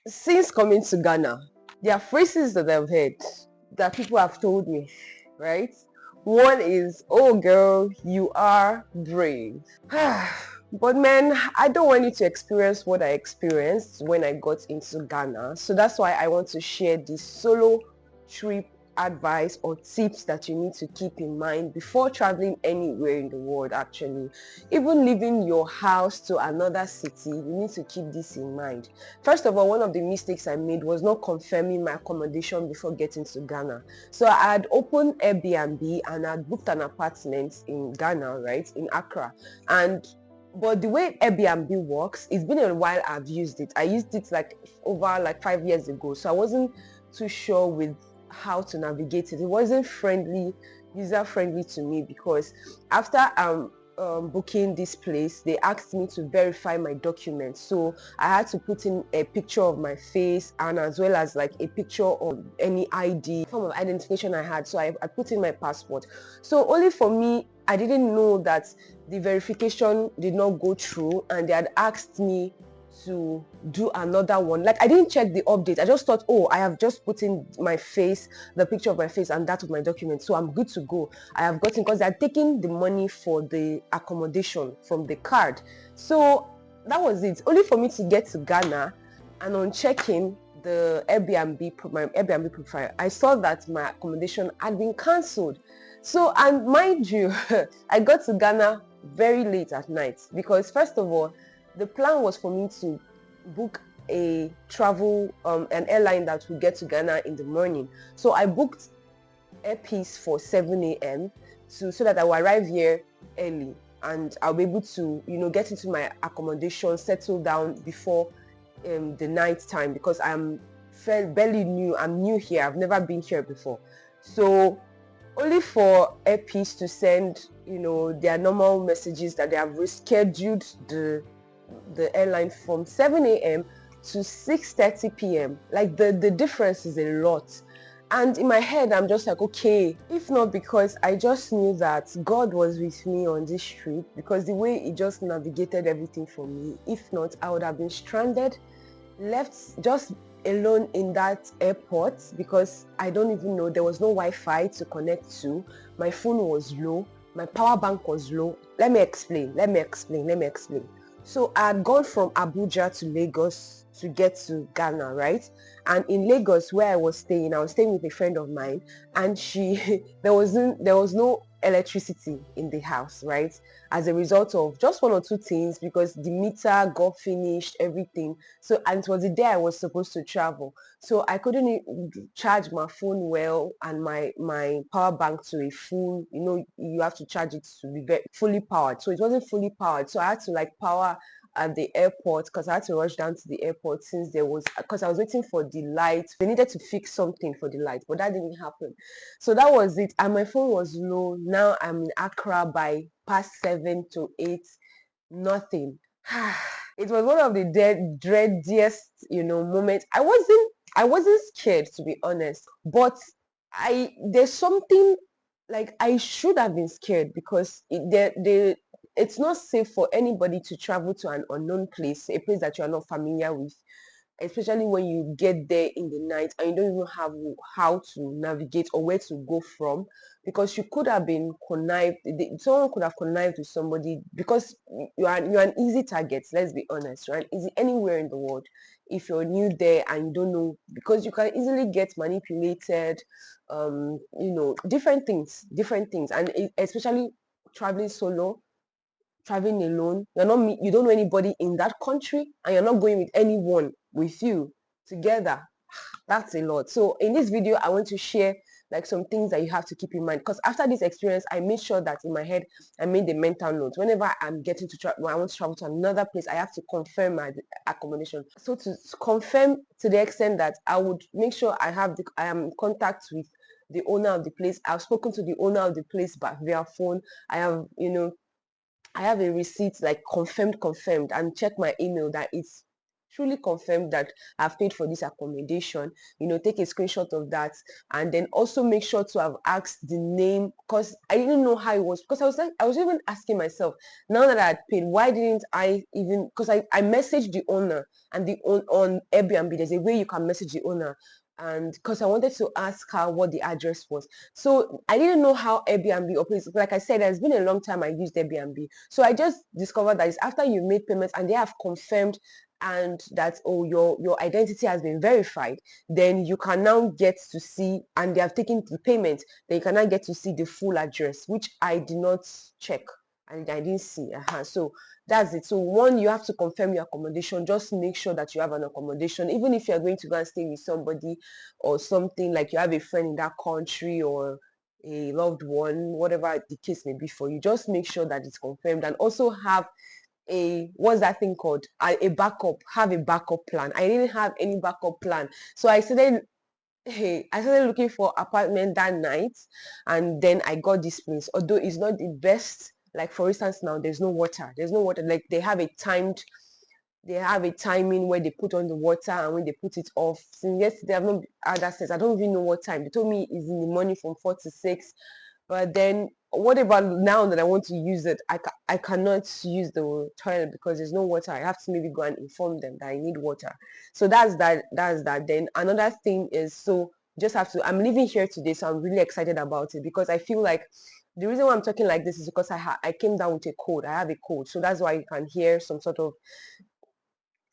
Since coming to Ghana, there are phrases that I've heard that people have told me, right? One is, oh girl, you are brave. But man, I don't want you to experience what I experienced when I got into Ghana. So that's why I want to share this solo trip advice or tips that you need to keep in mind before traveling anywhere in the world. Actually, even leaving your house to another city, you need to keep this in mind. First of all, one of the mistakes I made was not confirming my accommodation before getting to Ghana. So I had opened Airbnb and I had booked an apartment in Ghana, right, in Accra. But the way Airbnb works, it's been a while I've used it. I used it like over like 5 years ago. So I wasn't too sure with how to navigate it. It wasn't user friendly to me, because after booking this place, they asked me to verify my documents. So I had to put in a picture of my face, and as well as like a picture of any ID form of identification I had. So I put in my passport. So only for me, I didn't know that the verification did not go through, and they had asked me to do another one. Like, I didn't check the update. I just thought, oh, I have just put in my face, the picture of my face and that of my document, so I'm good to go. I have gotten, because they're taking the money for the accommodation from the card. So that was it. Only for me to get to Ghana, and on checking my Airbnb profile, I saw that my accommodation had been cancelled. So, and mind you, I got to Ghana very late at night, because first of all, the plan was for me to book a travel, an airline that will get to Ghana in the morning. So I booked airpiece for 7 a.m. so that I will arrive here early, and I'll be able to, get into my accommodation, settle down before the night time, because I'm barely new. I'm new here. I've never been here before. So only for airpiece to send, their normal messages that they have rescheduled the airline from 7 a.m. to 6:30 p.m. Like, the difference is a lot. And in my head, I'm just like, okay, if not because I just knew that God was with me on this trip, because the way He just navigated everything for me, if not, I would have been stranded, left just alone in that airport, because I don't even know, there was no Wi-Fi to connect to. My phone was low. My power bank was low. Let me explain. So I had gone from Abuja to Lagos to get to Ghana, right? And in Lagos, where I was staying with a friend of mine, and there was no electricity in the house, right? As a result of just one or two things, because the meter got finished, everything. So, and it was the day I was supposed to travel. So I couldn't charge my phone well, and my power bank to a full, you have to charge it to be fully powered. So it wasn't fully powered. So I had to like power at the airport, because I had to rush down to the airport, because I was waiting for the light. They needed to fix something for the light, but that didn't happen. So that was it. And my phone was low. Now I'm in Accra by past 7 to 8. Nothing. It was one of the dreadiest, moments. I wasn't scared, to be honest, but there's something, like, I should have been scared, because it's not safe for anybody to travel to an unknown place, a place that you are not familiar with, especially when you get there in the night and you don't even have how to navigate or where to go from, because you could have been connived. Someone could have connived with somebody, because you're an easy target. Let's be honest, right? Easy anywhere in the world. If you're new there and you don't know, because you can easily get manipulated, different things, and especially traveling solo, traveling alone. You don't know anybody in that country, and you're not going with anyone with you together. That's a lot. So in this video, I want to share like some things that you have to keep in mind, because after this experience, I made sure that in my head I made the mental note. Whenever I'm getting to when I want to travel to another place, I have to confirm my accommodation. So to confirm, to the extent that I would make sure I am in contact with the owner of the place. I've spoken to the owner of the place but via phone. I have a receipt, like confirmed, and check my email that it's truly confirm that I've paid for this accommodation, take a screenshot of that, and then also make sure to have asked the name, because I didn't know how it was, because I was even asking myself, now that I had paid, why didn't I even, because I messaged the owner, and on Airbnb there's a way you can message the owner, and because I wanted to ask her what the address was. So I didn't know how Airbnb operates. Like I said, it's been a long time I used Airbnb. So I just discovered that it's after you made payments and they have confirmed and that, oh, your identity has been verified, then you can now get to see, and they have taken the payment, then you can now get to see the full address, which I did not check and I didn't see. So that's it. So one, you have to confirm your accommodation. Just make sure that you have an accommodation, even if you're going to go and stay with somebody or something, like you have a friend in that country or a loved one, whatever the case may be for you. Just make sure that it's confirmed, and also have what's that thing called, a backup. Have a backup plan. I didn't have any backup plan, so I started looking for apartment that night, and then I got this place, although it's not the best. Like, for instance, now there's no water. Like, they have a timing where they put on the water and when they put it off. Since yesterday I've not had access. I don't even know what time. They told me it's in the morning from 4 to 6. But then what about now that I want to use it? I cannot use the toilet because there's no water. I have to maybe go and inform them that I need water. So that's that. Then another thing is, so just have to, I'm leaving here today, so I'm really excited about it, because I feel like the reason why I'm talking like this is because I came down with a cold. I have a cold, so that's why you can hear some sort of,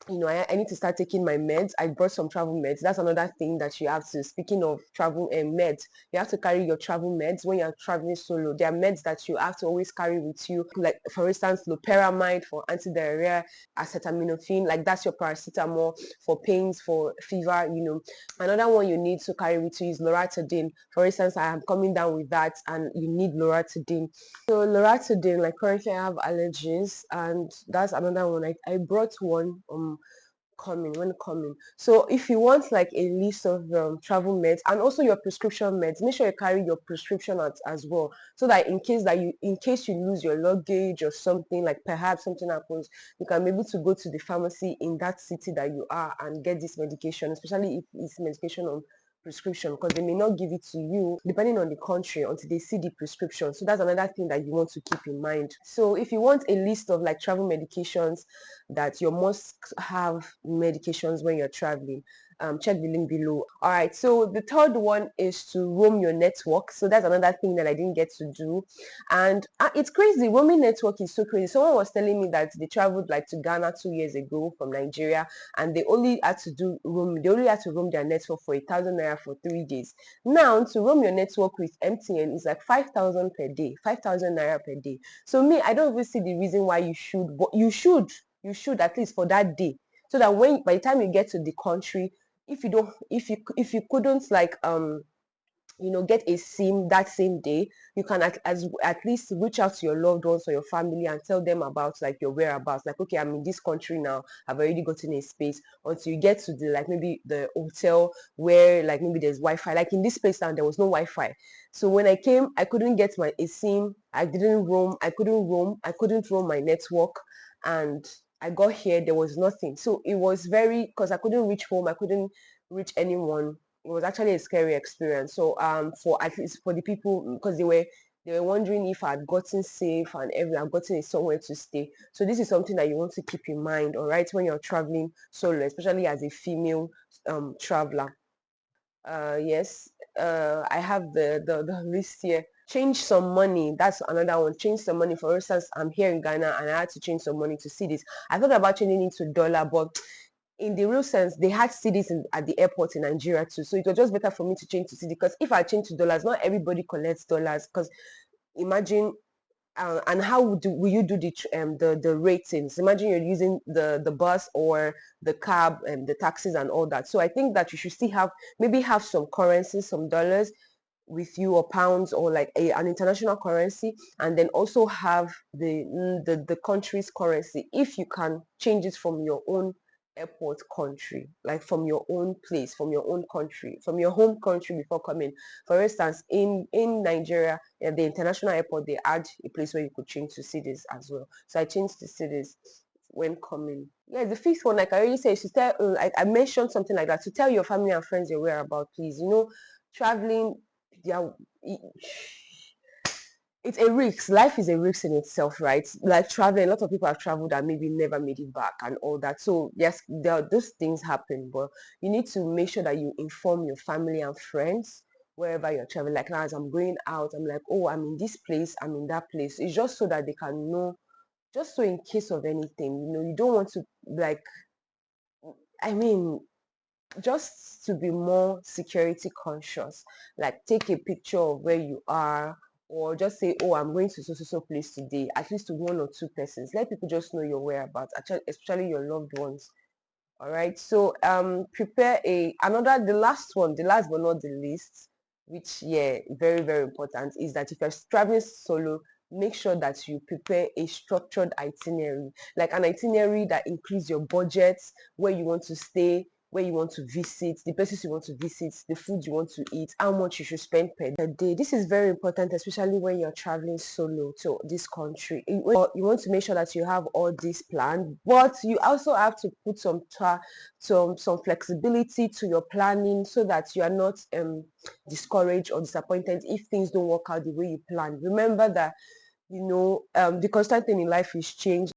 I need to start taking my meds. I brought some travel meds. That's another thing that you have to, speaking of travel and meds, you have to carry your travel meds when you're traveling solo. There are meds that you have to always carry with you, like, for instance, loperamide for anti-diarrhea, acetaminophen, like that's your paracetamol for pains, for fever. Another one you need to carry with you is loratadine. For instance, I am coming down with that and you need loratadine. So loratadine, like, currently I have allergies, and that's another one. I brought one coming. So if you want like a list of travel meds and also your prescription meds, make sure you carry your prescription as well, so that in case you lose your luggage or something, like perhaps something happens, you can be able to go to the pharmacy in that city that you are and get this medication, especially if it's medication on prescription, because they may not give it to you depending on the country until they see the prescription. So that's another thing that you want to keep in mind. So if you want a list of like travel medications that you must have medications when you're traveling, check the link below. All right, so the third one is to roam your network. So that's another thing that I didn't get to do, and it's crazy. Roaming network is so crazy. Someone was telling me that they traveled like to Ghana 2 years ago from Nigeria, and they only had to roam their network for 1,000 naira for 3 days. Now, to roam your network with MTN is like 5,000 per day, 5,000 naira per day. So me, I don't even see the reason why you should, but you should at least for that day, so that by the time you get to the country, if you couldn't, like, get a SIM that same day, you can at least reach out to your loved ones or your family and tell them about like your whereabouts. Like, okay, I'm in this country now, I've already gotten a space, until you get to the, like, maybe the hotel where like maybe there's Wi-Fi. Like in this place now, there was no Wi-Fi. So when I came, I couldn't get a SIM. I couldn't roam my network, and I got here, there was nothing. So it was very, because I couldn't reach home, I couldn't reach anyone. It was actually a scary experience. So for at least for the people, because they were wondering if I'd gotten safe and I'd gotten somewhere to stay. So this is something that you want to keep in mind, all right, when you're traveling solo, especially as a female traveler. Yes, I have the list here. Change some money. That's another one. Change some money. For instance, I'm here in Ghana and I had to change some money to see this. I thought about changing it to dollar, but in the real sense, they had cities at the airport in Nigeria too. So it was just better for me to change to city, because if I change to dollars, not everybody collects dollars. Because imagine, and how will you do the ratings? Imagine you're using the bus or the cab and the taxis and all that. So I think that you should still have some currency, some dollars with you, or pounds, or like an international currency, and then also have the country's currency, if you can change it from your own airport country, like from your own place, from your own country, from your home country before coming. For instance, in Nigeria, the international airport, they add a place where you could change to cedis as well. So I changed to cedis. when coming. Yeah, the fifth one, like I already said, is to tell, like I mentioned something like that, to tell your family and friends your whereabouts, please. Traveling, yeah, it's a risk. Life is a risk in itself, right? Like traveling, a lot of people have traveled and maybe never made it back and all that. So yes, those things happen, but you need to make sure that you inform your family and friends wherever you're traveling. Like now, as I'm going out, I'm like, oh, I'm in this place, I'm in that place. It's just so that they can know, just so in case of anything, you don't want to, like, I mean, just to be more security conscious, like take a picture of where you are, or just say, oh, I'm going to so place today, at least to one or two persons. Let people just know your whereabouts, actually, especially your loved ones. All right, so prepare the last one, the last but not the least, which, yeah, very very important, is that if you're traveling solo, make sure that you prepare a structured itinerary, like an itinerary that includes your budget, where you want to stay, where you want to visit, the places you want to visit, the food you want to eat, how much you should spend per day. This is very important, especially when you're traveling solo to this country. You want to make sure that you have all this planned, but you also have to put some flexibility to your planning, so that you are not discouraged or disappointed if things don't work out the way you plan. Remember that the constant thing in life is change.